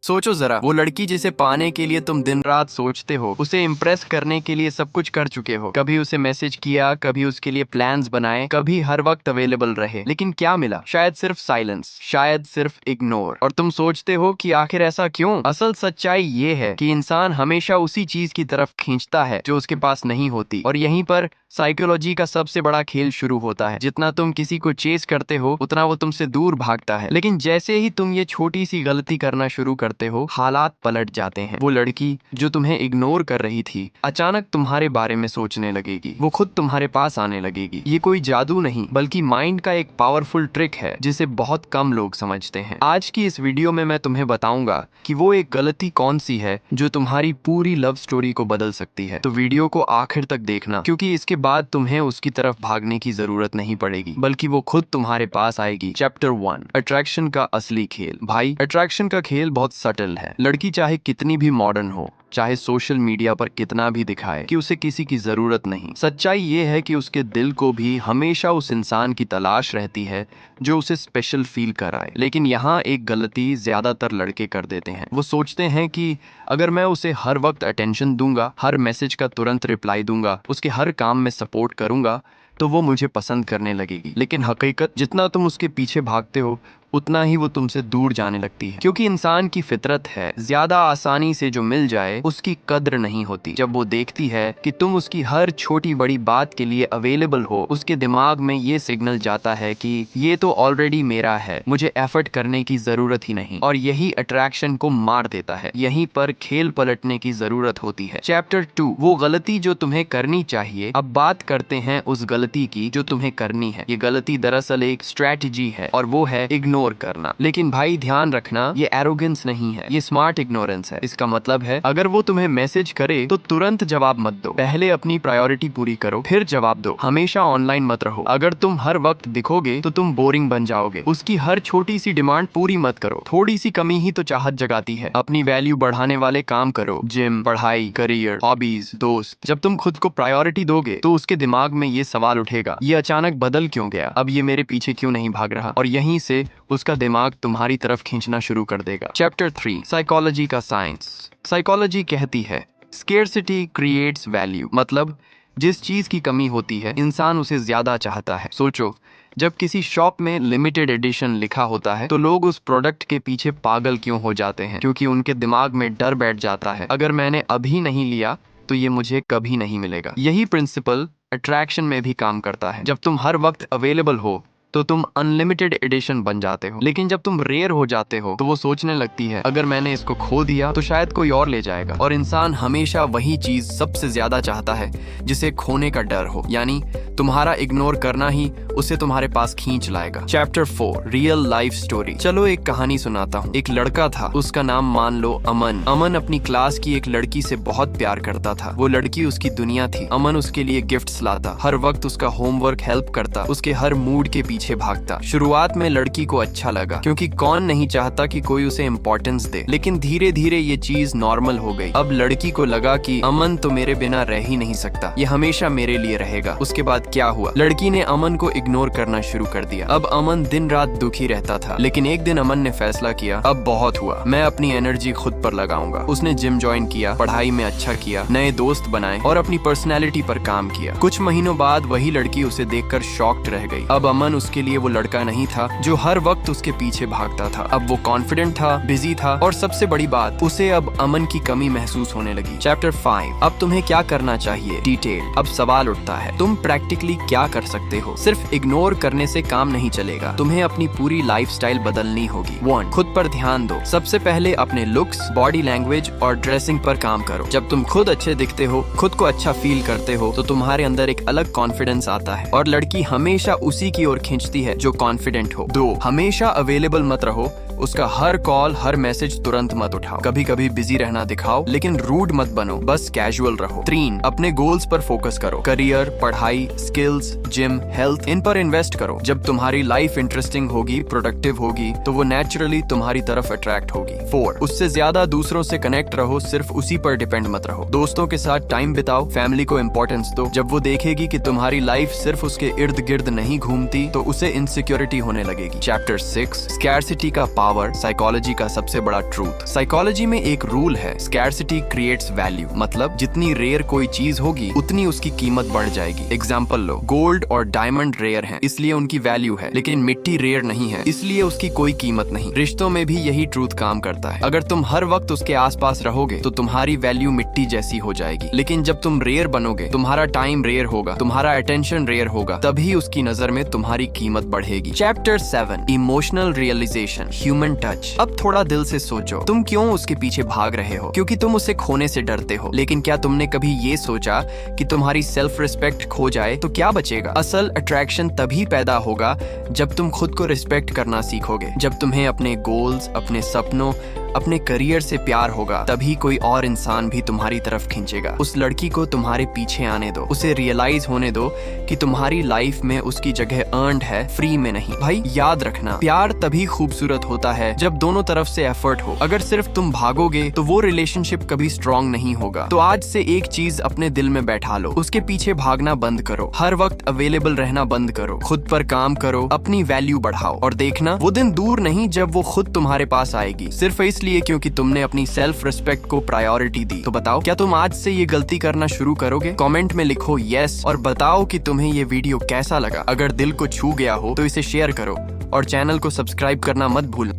सोचो जरा, वो लड़की जिसे पाने के लिए तुम दिन रात सोचते हो, उसे इम्प्रेस करने के लिए सब कुछ कर चुके हो, कभी उसे मैसेज किया, कभी उसके लिए प्लान्स बनाए, कभी हर वक्त अवेलेबल रहे, लेकिन क्या मिला? शायद सिर्फ साइलेंस, शायद सिर्फ इग्नोर। और तुम सोचते हो कि आखिर ऐसा क्यों? असल सच्चाई ये है कि इंसान हमेशा उसी चीज की तरफ खींचता है जो उसके पास नहीं होती, और यहीं पर साइकोलॉजी का सबसे बड़ा खेल शुरू होता है। जितना तुम किसी को चेस करते हो, उतना वो तुमसे दूर भागता है। लेकिन जैसे ही तुम ये छोटी सी गलती करना शुरू करते हो, हालात पलट जाते हैं। वो लड़की जो तुम्हें इग्नोर कर रही थी, अचानक तुम्हारे बारे में सोचने लगेगी। वो खुद तुम्हारे पास आने लगेगी। ये कोई जादू नहीं, बल्कि माइंड का एक पावरफुल ट्रिक है जिसे बहुत कम लोग समझते हैं। आज की इस वीडियो में मैं तुम्हें बताऊंगा कि वो एक गलती कौन सी है जो तुम्हारी पूरी लव स्टोरी को बदल सकती है। तो वीडियो को आखिर तक देखना, क्योंकि इसके बाद तुम्हें उसकी तरफ भागने की जरूरत नहीं पड़ेगी, बल्कि वो खुद तुम्हारे पास आएगी। चैप्टर 1, अट्रैक्शन का असली खेल। भाई, अट्रैक्शन का खेल बहुत सटल है। लड़की चाहे कितनी भी मॉडर्न हो, चाहे सोशल मीडिया पर कितना भी दिखाए कि उसे किसी की जरूरत नहीं, सच्चाई ये है कि उसके दिल को भी हमेशा उस इंसान की तलाश रहती है जो उसे स्पेशल फील कराए। लेकिन यहाँ एक गलती ज्यादातर लड़के कर देते हैं। वो सोचते हैं कि अगर मैं उसे हर वक्त अटेंशन दूंगा, हर मैसेज का तुरंत रिप्लाई दूंगा, उसके हर काम में सपोर्ट करूंगा, तो वो मुझे पसंद करने लगेगी। लेकिन हकीकत, जितना तुम उसके पीछे भागते हो, उतना ही वो तुमसे दूर जाने लगती है। क्योंकि इंसान की फितरत है, ज्यादा आसानी से जो मिल जाए उसकी कद्र नहीं होती। जब वो देखती है कि तुम उसकी हर छोटी बड़ी बात के लिए अवेलेबल हो, उसके दिमाग में ये सिग्नल जाता है कि ये तो ऑलरेडी मेरा है, मुझे एफर्ट करने की जरूरत ही नहीं। और यही अट्रैक्शन को मार देता है। यहीं पर खेल पलटने की जरूरत होती है। चैप्टर 2, वो गलती जो तुम्हें करनी चाहिए। अब बात करते हैं उस गलती की जो तुम्हें करनी है। ये गलती दरअसल एक स्ट्रैटेजी है, और वो है इग्नोर करना। लेकिन भाई ध्यान रखना, ये एरोगेंस नहीं है, ये स्मार्ट इग्नोरेंस है। इसका मतलब है, अगर वो तुम्हें मैसेज करे तो तुरंत जवाब मत दो। पहले अपनी प्रायोरिटी पूरी करो, फिर जवाब दो। हमेशा ऑनलाइन मत रहो। अगर तुम हर वक्त दिखोगे तो तुम बोरिंग बन जाओगे। उसकी हर छोटी सी डिमांड पूरी मत करो। थोड़ी सी कमी ही तो चाहत जगाती है। अपनी वैल्यू बढ़ाने वाले काम करो, जिम, पढ़ाई, करियर, हॉबीज, दोस्त। जब तुम खुद को प्रायोरिटी दोगे तो उसके दिमाग में ये सवाल उठेगा, ये अचानक बदल क्यों गया? अब ये मेरे पीछे क्यों नहीं भाग रहा? और यहीं से उसका दिमाग तुम्हारी तरफ खींचना शुरू कर देगा। चैप्टर 3, साइकोलॉजी का साइंस। साइकोलॉजी कहती है, स्केर्सिटी क्रिएट्स वैल्यू। मतलब जिस चीज की कमी होती है, इंसान उसे ज्यादा चाहता है। सोचो, जब किसी शॉप में लिमिटेड एडिशन लिखा होता है तो लोग उस प्रोडक्ट के पीछे पागल क्यों हो जाते हैं? क्योंकि उनके दिमाग में डर बैठ जाता है, अगर मैंने अभी नहीं लिया तो ये मुझे कभी नहीं मिलेगा। यही प्रिंसिपल अट्रैक्शन में भी काम करता है। जब तुम हर वक्त अवेलेबल हो तो तुम अनलिमिटेड एडिशन बन जाते हो। लेकिन जब तुम रेयर हो जाते हो तो वो सोचने लगती है, अगर मैंने इसको खो दिया तो शायद कोई और ले जाएगा। और इंसान हमेशा वही चीज सबसे ज्यादा चाहता है जिसे खोने का डर हो। यानी तुम्हारा इग्नोर करना ही उसे तुम्हारे पास खींच लाएगा। Chapter 4, real life story. चलो एक कहानी सुनाता हूँ। एक लड़का था, उसका नाम मान लो अमन। अमन अपनी क्लास की एक लड़की से बहुत प्यार करता था। वो लड़की उसकी दुनिया थी। अमन उसके लिए गिफ्ट्स लाता, हर वक्त उसका होमवर्क हेल्प करता, उसके हर मूड के पीछे भागता। शुरुआत में लड़की को अच्छा लगा, क्योंकि कौन नहीं चाहता कि कोई उसे इम्पोर्टेंस दे। लेकिन धीरे धीरे ये चीज नॉर्मल हो गई। अब लड़की को लगा कि अमन तो मेरे बिना रह ही नहीं सकता, ये हमेशा मेरे लिए रहेगा। उसके बाद क्या हुआ? लड़की ने अमन को इग्नोर करना शुरू कर दिया। अब अमन दिन रात दुखी रहता था। लेकिन एक दिन अमन ने फैसला किया, अब बहुत हुआ, मैं अपनी एनर्जी खुद पर लगाऊंगा। उसने जिम ज्वाइन किया, पढ़ाई में अच्छा किया, नए दोस्त बनाए और अपनी पर्सनैलिटी पर काम किया। कुछ महीनों बाद वही लड़की उसे देखकर शॉक्ड रह गई। अब अमन उसके लिए वो लड़का नहीं था जो हर वक्त उसके पीछे भागता था। अब वो कॉन्फिडेंट था, बिजी था, और सबसे बड़ी बात, उसे अब अमन की कमी महसूस होने लगी। चैप्टर 5, अब तुम्हें क्या करना चाहिए? डिटेल। अब सवाल उठता है, तुम प्रैक्टिकली क्या कर सकते हो? सिर्फ इग्नोर करने से काम नहीं चलेगा, तुम्हें अपनी पूरी लाइफस्टाइल बदलनी होगी। 1, खुद पर ध्यान दो। सबसे पहले अपने लुक्स, बॉडी लैंग्वेज और ड्रेसिंग पर काम करो। जब तुम खुद अच्छे दिखते हो, खुद को अच्छा फील करते हो, तो तुम्हारे अंदर एक अलग कॉन्फिडेंस आता है, और लड़की हमेशा उसी की ओर खींचती है जो कॉन्फिडेंट हो। 2, हमेशा अवेलेबल मत रहो। उसका हर कॉल, हर मैसेज तुरंत मत उठाओ। कभी कभी बिजी रहना दिखाओ, लेकिन रूड मत बनो, बस कैजुअल रहो। 3, अपने गोल्स पर फोकस करो। करियर, पढ़ाई, स्किल्स, जिम, हेल्थ, इन पर इन्वेस्ट करो। जब तुम्हारी लाइफ इंटरेस्टिंग होगी, प्रोडक्टिव होगी, तो वो नेचुरली तुम्हारी तरफ अट्रैक्ट होगी। 4, उससे ज्यादा दूसरों से कनेक्ट रहो, सिर्फ उसी पर डिपेंड मत रहो। दोस्तों के साथ टाइम बिताओ, फैमिली को इम्पोर्टेंस दो। जब वो देखेगी कि तुम्हारी लाइफ सिर्फ उसके इर्द गिर्द नहीं घूमती, तो उसे इनसिक्योरिटी होने लगेगी। चैप्टर 6, स्कैर्सिटी का पावर। पावर साइकोलॉजी का सबसे बड़ा ट्रूथ। साइकोलॉजी में एक रूल है, स्कैर्सिटी क्रिएट्स वैल्यू, मतलब जितनी रेयर कोई चीज होगी उतनी उसकी कीमत बढ़ जाएगी। एग्जाम्पल लो, गोल्ड और डायमंड रेयर हैं, इसलिए उनकी वैल्यू है, लेकिन मिट्टी रेयर नहीं है, इसलिए उसकी कोई कीमत नहीं। रिश्तों में भी यही ट्रूथ काम करता है। अगर तुम हर वक्त उसके आसपास रहोगे तो तुम्हारी वैल्यू मिट्टी जैसी हो जाएगी, लेकिन जब तुम रेयर बनोगे, तुम्हारा टाइम रेयर होगा, तुम्हारा अटेंशन रेयर होगा, तभी उसकी नजर में तुम्हारी कीमत बढ़ेगी। Chapter 7, emotional realisation, human touch. अब थोड़ा दिल से सोचो, तुम क्यों उसके पीछे भाग रहे हो? क्योंकि तुम उसे खोने से डरते हो। लेकिन क्या तुमने कभी ये सोचा कि तुम्हारी सेल्फ रिस्पेक्ट खो जाए तो क्या बचेगा? असल अट्रैक्शन तभी पैदा होगा जब तुम खुद को रिस्पेक्ट करना सीखोगे। जब तुम्हें अपने गोल्स, अपने सपनों, अपने करियर से प्यार होगा, तभी कोई और इंसान भी तुम्हारी तरफ खींचेगा। उस लड़की को तुम्हारे पीछे आने दो, उसे रियलाइज होने दो कि तुम्हारी लाइफ में उसकी जगह अर्न्ड है, फ्री में नहीं। भाई याद रखना, प्यार तभी खूबसूरत होता है जब दोनों तरफ से एफर्ट हो। अगर सिर्फ तुम भागोगे तो वो रिलेशनशिप कभी स्ट्रॉन्ग नहीं होगा। तो आज से एक चीज अपने दिल में बैठा लो, उसके पीछे भागना बंद करो, हर वक्त अवेलेबल रहना बंद करो, खुद पर काम करो, अपनी वैल्यू बढ़ाओ, और देखना वो दिन दूर नहीं जब वो खुद तुम्हारे पास आएगी, सिर्फ इसलिए क्योंकि तुमने अपनी सेल्फ रिस्पेक्ट को प्रायोरिटी दी। तो बताओ, क्या तुम आज से ये गलती करना शुरू करोगे? कमेंट में लिखो यस, और बताओ कि तुम्हें ये वीडियो कैसा लगा। अगर दिल को छू गया हो तो इसे शेयर करो और चैनल को सब्सक्राइब करना मत भूलना।